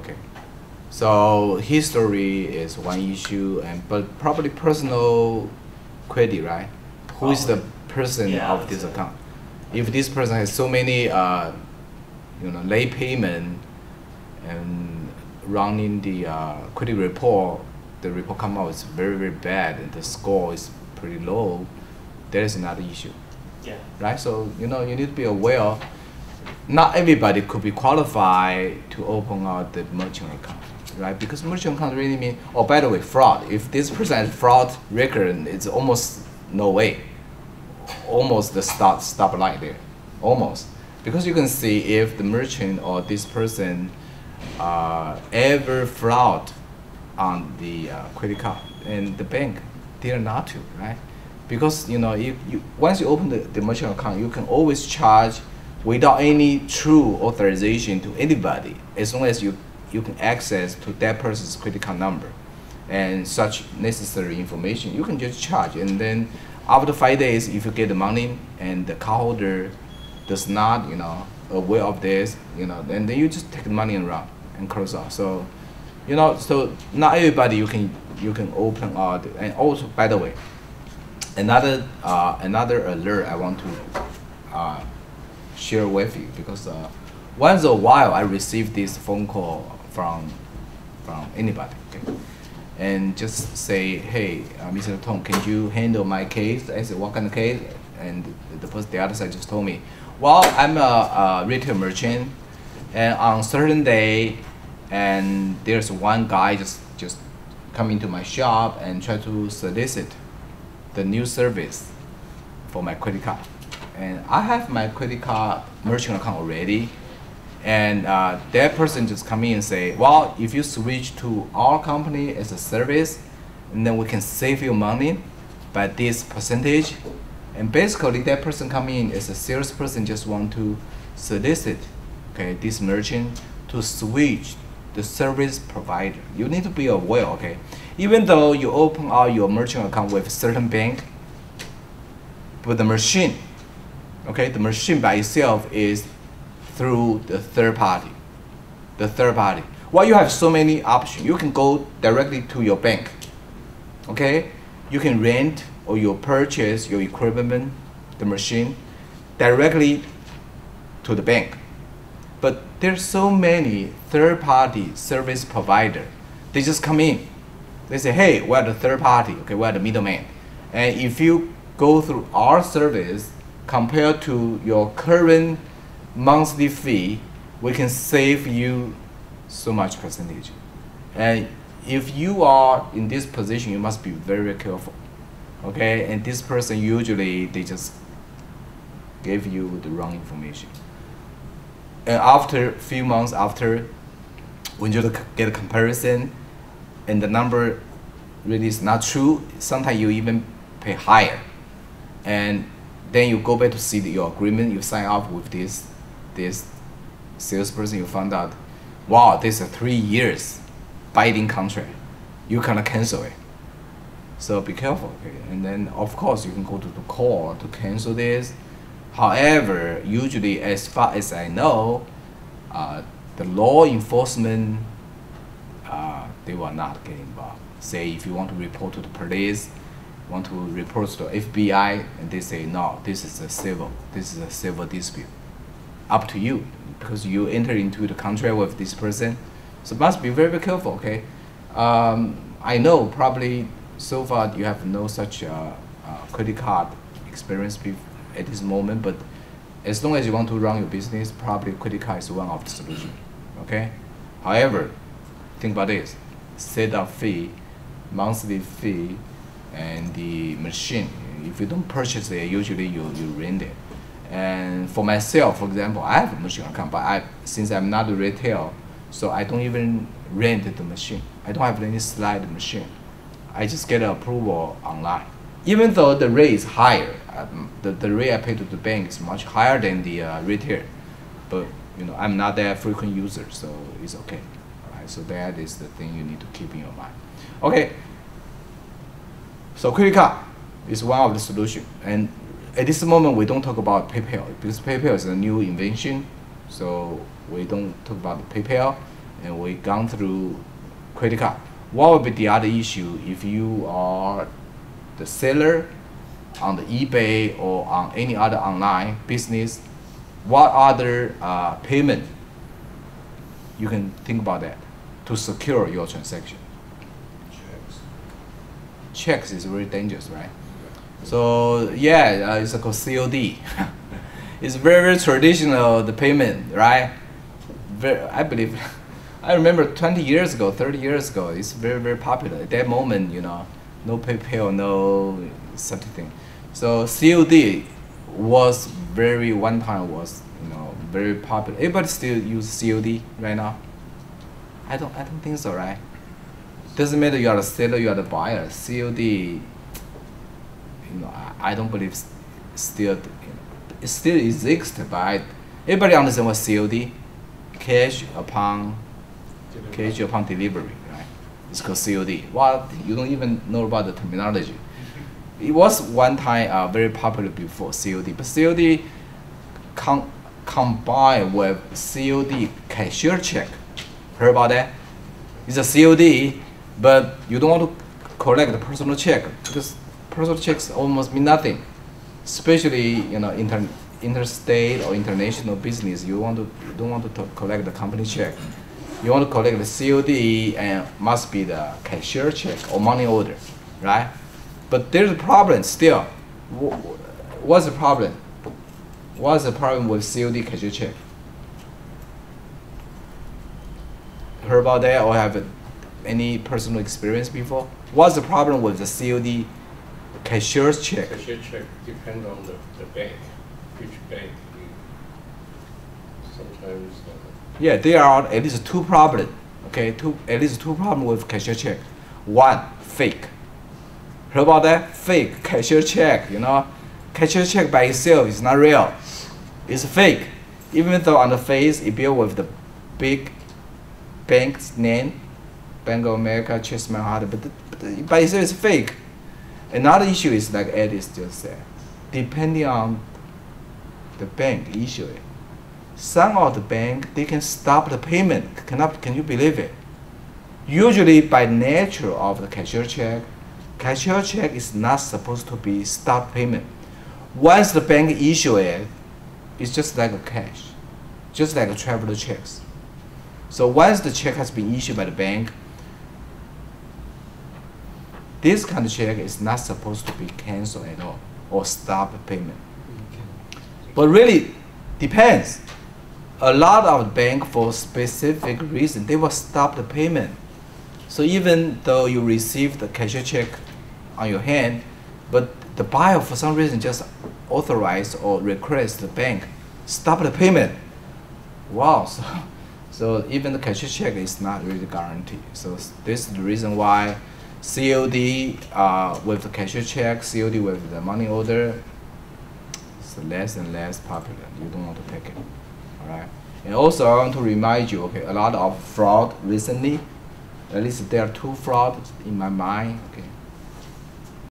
okay. So history is one issue, but probably personal credit, right? Who is the person of this account? If this person has so many, late payment and running the credit report, the report come out is very, very bad and the score is pretty low, there is another issue. Yeah. Right? So, you need to be aware, not everybody could be qualified to open out the merchant account, right? Because merchant account really mean, oh, by the way, fraud. If this person has fraud record, it's almost no way. Almost the stop line there, almost. Because you can see if the merchant or this person ever fraud on the credit card, and the bank dare not to, right? Because once you open the merchant account, you can always charge without any true authorization to anybody, as long as you can access to that person's credit card number and such necessary information, you can just charge. And then after 5 days, if you get the money and the cardholder does not, aware of this, then you just take the money and run and close off. So, so not everybody you can open out. And also, by the way, another alert I want to share with you, because once in a while I receive this phone call from anybody, okay? And just say, hey, Mr. Tong, can you handle my case? I said, what kind of case? And the other side just told me, well, I'm a retail merchant, and on certain day, and there's one guy just come into my shop and try to solicit the new service for my credit card. And I have my credit card merchant account already, and that person just come in and say, well, if you switch to our company as a service, and then we can save you money by this percentage. And basically that person come in as a salesperson, just want to solicit, okay, this merchant to switch the service provider. You need to be aware, okay, even though you open out your merchant account with a certain bank, but the machine, okay, the machine by itself is through the third party. The third party. Well, you have so many options. You can go directly to your bank, okay? You can rent or you purchase your equipment, the machine, directly to the bank. But there's so many third-party service provider. They just come in. They say, hey, we're the third party, okay, we're the middleman. And if you go through our service, compared to your current monthly fee, we can save you so much percentage. And if you are in this position, you must be very careful, okay? And this person usually, they just give you the wrong information. And after a few months after, when you get a comparison and the number really is not true, sometimes you even pay higher. And then you go back to see your agreement, you sign up with this salesperson, you found out, wow, this is a 3 years binding contract. You cannot cancel it. So be careful, okay? And then of course you can go to the court to cancel this. However, usually as far as I know, the law enforcement, they will not get involved. Say if you want to report to the police, want to report to the FBI, and they say, no, this is a civil dispute. Up to you, because you enter into the contract with this person. So must be very, very careful, okay? I know probably so far you have no such credit card experience at this moment, but as long as you want to run your business, probably credit card is one of the solutions, okay? However, think about this, setup fee, monthly fee, and the machine. If you don't purchase it, usually you rent it. And for myself, for example, I have a machine account, but since I'm not a retail, so I don't even rent the machine. I don't have any slide machine. I just get approval online. Even though the rate is higher, the rate I pay to the bank is much higher than the retail, but I'm not that frequent user, so it's okay. All right, so that is the thing you need to keep in your mind. Okay. So credit card is one of the solutions, and at this moment we don't talk about PayPal because PayPal is a new invention, so we don't talk about the PayPal. and we gone through credit card. What would be the other issue if you are the seller on the eBay or on any other online business? What other payment you can think about that to secure your transaction? Checks is very dangerous, right? So yeah, it's called COD. It's very traditional, the payment, right? I believe, I remember 20 years ago, 30 years ago, it's very popular. At that moment, you know, no PayPal, no such thing. So COD was one time was, you know, very popular. Everybody still use COD right now? I don't think so, right? Doesn't matter you are the seller, you are the buyer. COD, you know, I don't believe still, you know, it still exists, but everybody understand what COD, cash upon delivery, right? It's called COD. Well, you don't even know about the terminology. It was one time very popular before COD, but COD combined with COD cashier check. Heard about that? It's a COD, but you don't want to collect the personal check because personal checks almost mean nothing. Especially, you know, interstate or international business, you don't want to collect the company check. You want to collect the COD and must be the cashier check or money order, right? But there's a problem still. What's the problem? What's the problem with COD cashier check? Heard about that or have any personal experience before? What's the problem with the COD cashier's check? Cashier check depends on the bank, which bank you sometimes. Yeah, there are at least two problems. Okay, at least two problems with cashier check. One, fake. Heard about that? Fake cashier check. You know, cashier check by itself is not real. It's fake. Even though on the face it built with the big bank's name, Bank of America, Chase Manhattan, but by itself it's fake. Another issue is like Eddie just said, depending on the bank issue it. Some of the bank they can stop the payment. Can you believe it? Usually by nature of the cashier check is not supposed to be stop payment. Once the bank issue it, it's just like a cash, just like a traveler checks. So once the check has been issued by the bank, this kind of check is not supposed to be canceled at all or stop payment. But really depends. A lot of bank for specific reason they will stop the payment. So even though you receive the cashier check on your hand, but the buyer for some reason just authorize or request the bank stop the payment. Wow. So even the cashier check is not really guaranteed. So this is the reason why COD with the cashier check, COD with the money order, is less and less popular. You don't want to take it. All right. And also I want to remind you, okay, a lot of fraud recently. At least there are two frauds in my mind. Okay.